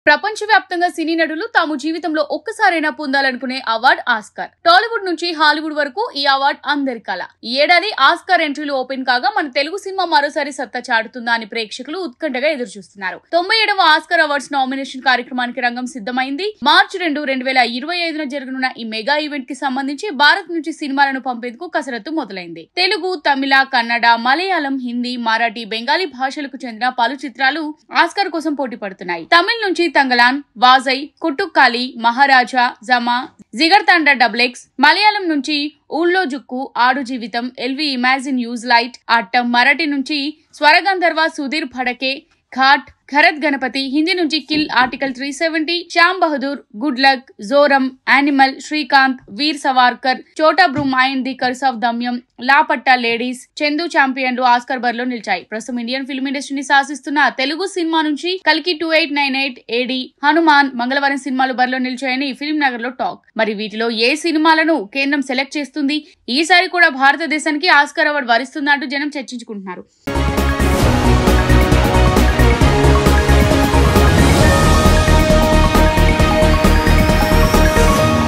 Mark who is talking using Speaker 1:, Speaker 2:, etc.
Speaker 1: ప్రపంచవ్యాప్తంగా సినీ నటులు తాము జీవితంలో ఒక్కసారైనా పొందాలనుకునే అవార్డు ఆస్కార్. టాలీవుడ్ నుంచి హాలీవుడ్ వరకు ఈ అవార్డు అందరి కల. ఈ ఏడాది ఆస్కార్ ఎంట్రీలు ఓపెన్ కాగా మన తెలుగు సినిమా మరోసారి సత్తా చాటుతుందా అని ప్రేక్షకులు ఉత్కంఠగా ఎదురుచూస్తున్నారు. 97వ ఆస్కార్ అవార్డ్స్ నామినేషన్ కార్యక్రమానికి రంగం సిద్ధమైంది. మార్చి 2, 2025న జరగనున్న ఈ మెగా ఈవెంట్ కి సంబంధించి భారత్ నుంచి సినిమాలను పంపేందుకు కసరత్తు మొదలైంది. తెలుగు, తమిళ, కన్నడ, మలయాళం, హిందీ, మరాఠీ, బెంగాలీ భాషలకు చెందిన పలు చిత్రాలు ఆస్కార్ కోసం పోటీ పడుతున్నాయి. తమిళ నుంచి తంగలాన్, వాజై, కుట్టుక్కాలి, మహారాజా, జమా, జిగర్ తండా డబ్లెక్స్, మలయాళం నుంచి ఊళ్ళో జుక్కు, Aadujeevitham, All We Imagine as Light, Aattam, Marathi నుంచి స్వరగంధర్వ, సుధీర్ ఫడకే, ఘాట్, ఖరత్ గణపతి, హిందీ నుంచి Kill, Article 370, Sam Bahadur, Good Luck, Joram, Animal, Srikanth, Veer Savarkar, Chhota బ్రూమ్ and the Curse of Damyaan, Laapataa Ladies, Chandu ఛాంపియన్లు ఆస్కార్ బరిలో నిలిచాయి. ప్రస్తుతం ఇండియన్ ఫిల్మ్ ఇండస్ట్రీని శాసిస్తున్న తెలుగు సినిమా నుంచి కల్కి 2898, ఏడి, హనుమాన్, మంగళవారం సినిమాలు బరిలో నిలిచాయని ఫిల్మ్ నగర్ లో టాక్. మరి వీటిలో ఏ సినిమాలను కేంద్రం సెలెక్ట్ చేస్తుంది? ఈసారి కూడా భారతదేశానికి ఆస్కార్ అవార్డు వరిస్తుందా అంటూ జనం చర్చించుకుంటున్నారు.